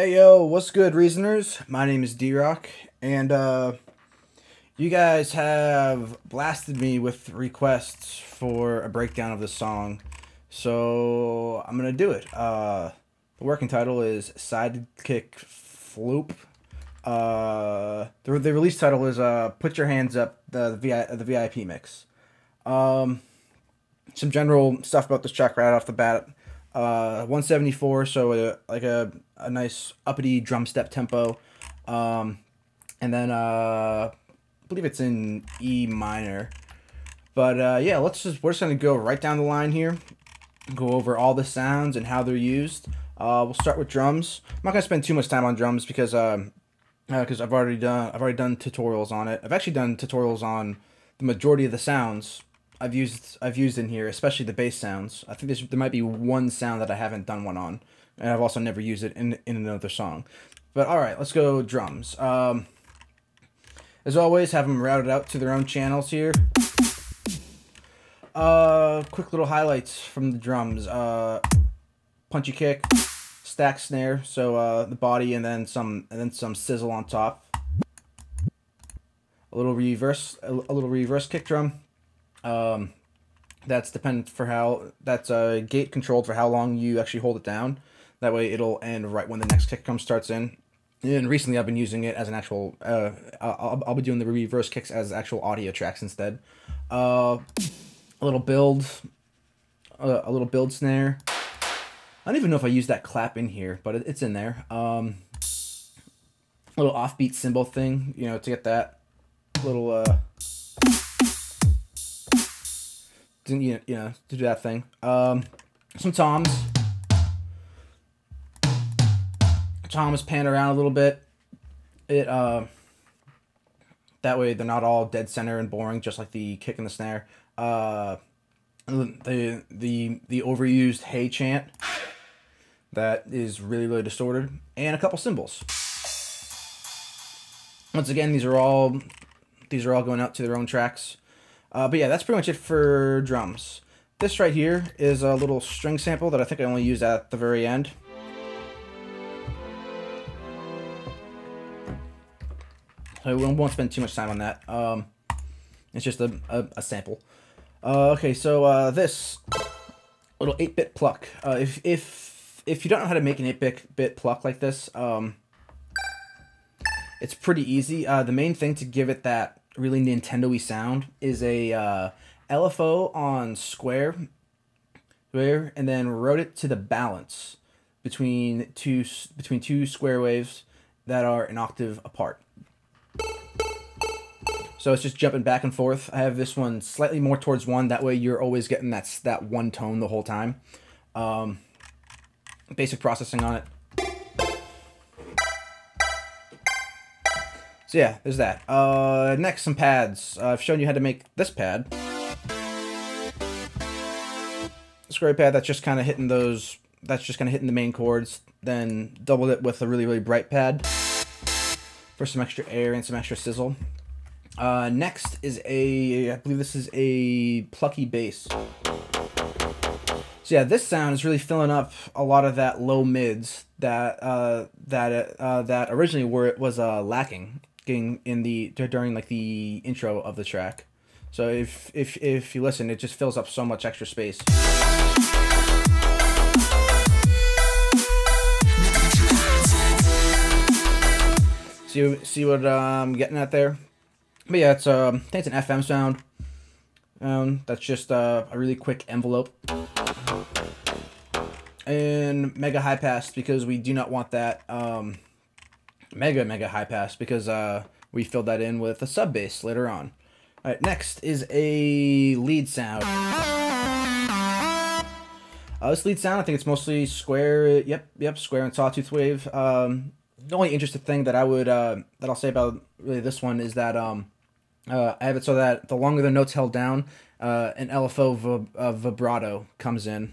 Hey yo, what's good, Reasoners? My name is Derocc, and you guys have blasted me with requests for a breakdown of the song, so I'm gonna do it. The working title is Sidekick Floop. The release title is Put Your Hands Up, the VIP mix. Some general stuff about this track right off the bat. 174, so a nice uppity drum step tempo, and then I believe it's in E minor. But yeah, we're just gonna go right down the line here, go over all the sounds and how they're used. We'll start with drums. I'm not gonna spend too much time on drums because I've already done tutorials on it. I've actually done tutorials on the majority of the sounds I've used in here, especially the bass sounds. I think there might be one sound that I haven't done one on, and I've also never used it in another song. But all right, let's go drums. As always, have them routed out to their own channels here. Quick little highlights from the drums. Punchy kick, stack snare, so the body and then some sizzle on top. A little reverse kick drum. That's gate controlled for how long you actually hold it down. That way it'll end right when the next kick starts in. And recently I've been using it as an actual, I'll be doing the reverse kicks as actual audio tracks instead. A little build snare. I don't even know if I used that clap in here, but it's in there. A little offbeat cymbal thing, to get that little, to do that thing. Some toms. Toms pan around a little bit. That way they're not all dead center and boring, just like the kick and the snare. The overused hey chant that is really distorted, and a couple cymbals. Once again, these are all going out to their own tracks. But yeah, that's pretty much it for drums. This right here is a little string sample that I think I only used at the very end. So we won't spend too much time on that. It's just a sample. Okay, so this little 8-bit pluck. If you don't know how to make an 8-bit pluck like this, it's pretty easy. The main thing to give it that really Nintendo-y sound is a LFO on square, and then route it to the balance between two square waves that are an octave apart. So it's just jumping back and forth. I have this one slightly more towards one. That way you're always getting that one tone the whole time. Basic processing on it. So yeah, there's that. Next, some pads. I've shown you how to make this pad. Square pad that's just kind of hitting the main chords. Then doubled it with a really bright pad for some extra air and some extra sizzle. Next is I believe this is a plucky bass. So yeah, this sound is really filling up a lot of that low mids that originally was lacking during like the intro of the track. So if you listen, it just fills up so much extra space. See what I'm getting at there? But yeah, I think it's an FM sound. That's just a really quick envelope. And mega high pass, because we do not want that mega high pass, because we filled that in with a sub bass later on. All right, next is a lead sound. This lead sound, I think it's mostly square. Yep, square and sawtooth wave. The only interesting thing that I'll say about really this one is that I have it so that the longer the note's held down, an LFO vibrato comes in.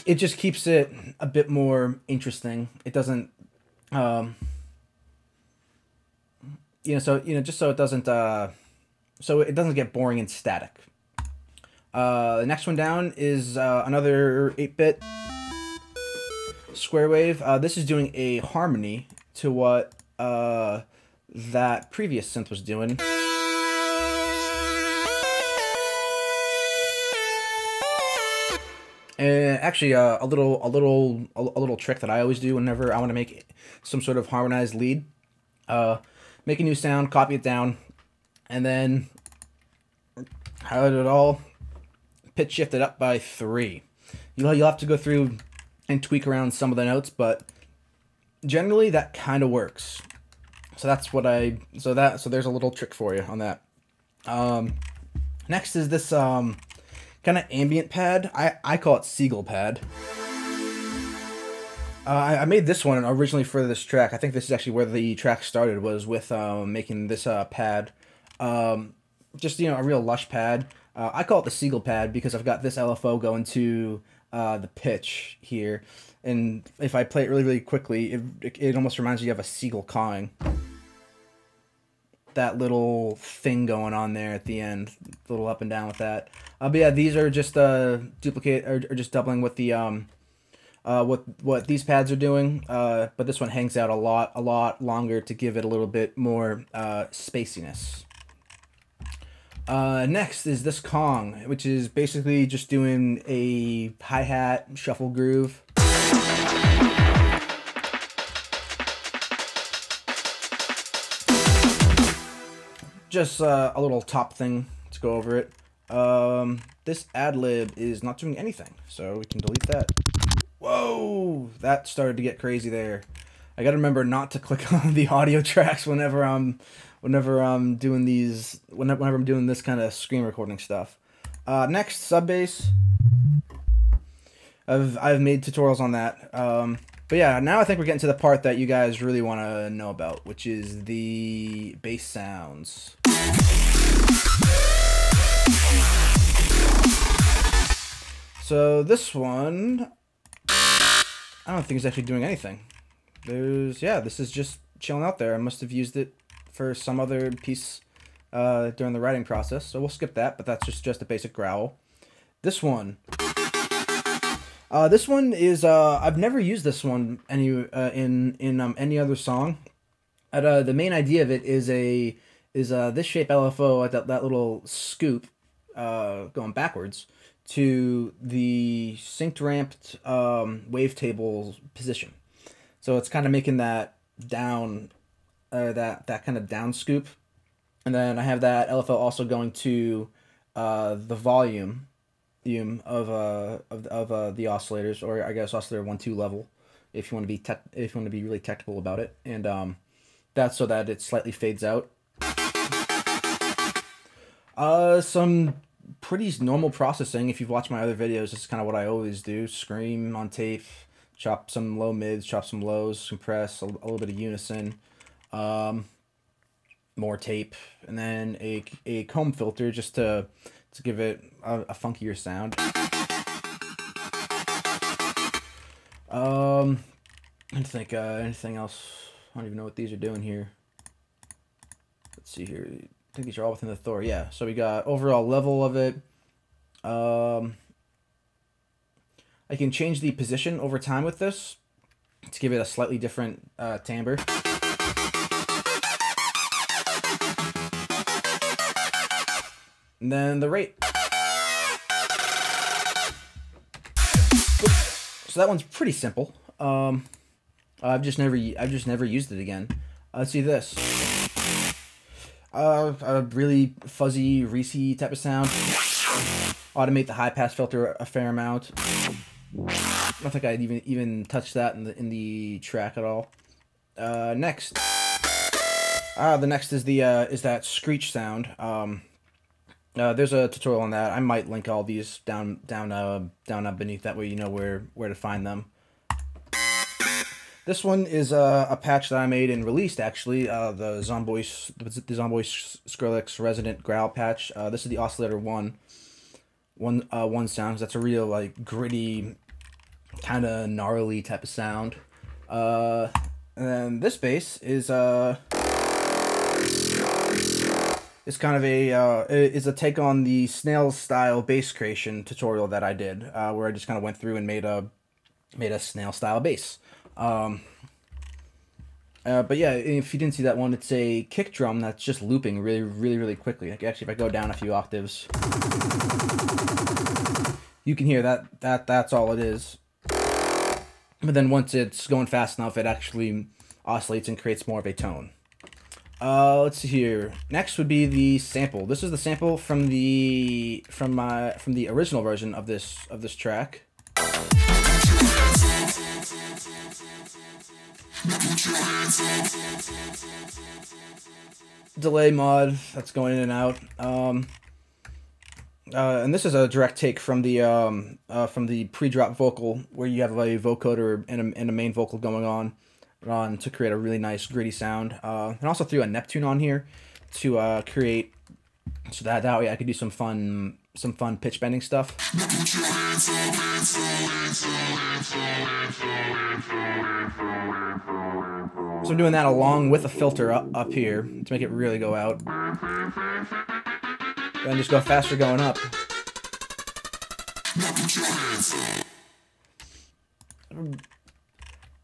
It just keeps it a bit more interesting. It doesn't, just so it doesn't, so it doesn't get boring and static. The next one down is another 8-bit. square wave. This is doing a harmony to what that previous synth was doing. And actually, a little trick that I always do whenever I want to make some sort of harmonized lead. Make a new sound, copy it down, and then highlight it all, pitch shift it up by 3. You'll have to go through and tweak around some of the notes, but generally that kind of works. So that's what so there's a little trick for you on that. Next is this kind of ambient pad. I call it Seagull pad. I made this one originally for this track. I think this is actually where the track started, was with making this pad. Just, a real lush pad. I call it the Seagull pad because I've got this LFO going to the pitch here. And if I play it really, really quickly, it almost reminds you of a seagull cawing. That little thing going on there at the end, a little up and down with that. But yeah, these are just duplicate or just doubling what the what these pads are doing. But this one hangs out a lot longer to give it a little bit more spaciness. Next is this Kong, which is basically just doing a hi-hat shuffle groove. Just a little top thing to go over it. This ad-lib is not doing anything, so we can delete that. Whoa, that started to get crazy there. I gotta remember not to click on the audio tracks whenever I'm doing these, whenever I'm doing this kind of screen recording stuff. Next, sub bass. I've made tutorials on that. But yeah, now I think we're getting to the part that you guys really want to know about, which is the bass sounds. So this one, I don't think it's actually doing anything. This is just chilling out there. I must have used it for some other piece during the writing process, so we'll skip that, but that's just a basic growl. This one is I've never used this one in any other song. The main idea of it is this shape LFO at that little scoop going backwards to the synced ramped wavetable position. So it's kind of making that down that kind of down scoop, and then I have that LFO also going to the volume of the oscillators, or I guess oscillator 1-2 level, if you want to be really technical about it, and that's so that it slightly fades out. Some pretty normal processing. If you've watched my other videos, this is kind of what I always do: scream on tape, chop some low mids, chop some lows, compress a little bit of unison, more tape, and then a comb filter just to give it a funkier sound. I think anything else. I don't even know what these are doing here. Let's see here. I think these are all within the Thor. Yeah. So we got overall level of it. I can change the position over time with this to give it a slightly different timbre. And then the rate. So that one's pretty simple. I've just never used it again. Let's see this. A really fuzzy, Reese type of sound. Automate the high pass filter a fair amount. I don't think I'd even touch that in the track at all. Next. The next is is that screech sound. There's a tutorial on that. I might link all these down beneath. That way you know where to find them. This one is a patch that I made and released, actually. The Zomboy Skrillex Resident Growl patch. This is the oscillator one sound. That's a real like gritty, kind of gnarly type of sound. And then this bass is kind of a take on the snail style bass creation tutorial that I did, where I just kind of went through and made a made a snail style bass. But yeah, if you didn't see that one, it's a kick drum that's just looping really quickly. Like actually, if I go down a few octaves, you can hear that's all it is. But then once it's going fast enough, it actually oscillates and creates more of a tone. Let's see here. Next would be the sample. This is the sample from the original version of this track. Delay mod that's going in and out. And this is a direct take from the pre-drop vocal, where you have a vocoder and a main vocal going on to create a really nice gritty sound. And also threw a Neptune on here to create, so that way I could do some fun pitch bending stuff. So I'm doing that along with a filter up here to make it really go out. Then just go faster going up.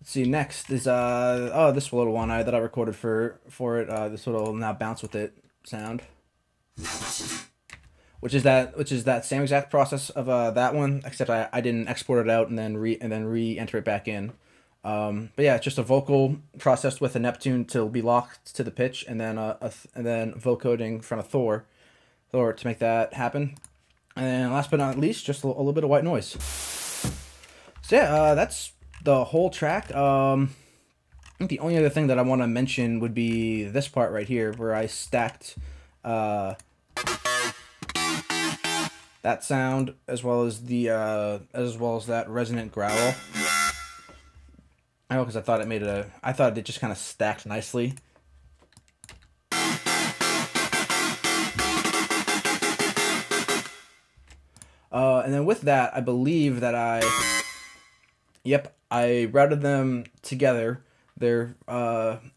Let's see, next is this little one that I recorded for it. This little now bounce with it sound, which is that same exact process of that one, except I didn't export it out and then re-enter it back in. But yeah, it's just a vocal processed with a Neptune to be locked to the pitch, and then vocoding from a Thor to make that happen. And then last but not least, just a little bit of white noise. So yeah, that's the whole track. I think the only other thing that I want to mention would be this part right here, where I stacked that sound as well as that resonant growl. I know, because I thought it just kind of stacked nicely. And then with that, I believe that I routed them together there, and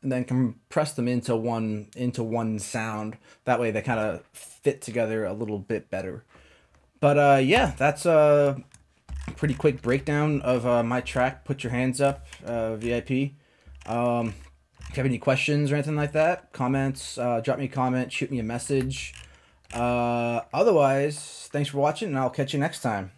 then compressed them into one sound. That way they kind of fit together a little bit better. But yeah, that's a pretty quick breakdown of my track, Put Your Hands Up, VIP. If you have any questions or anything like that, comments, drop me a comment, shoot me a message. Otherwise, thanks for watching, and I'll catch you next time.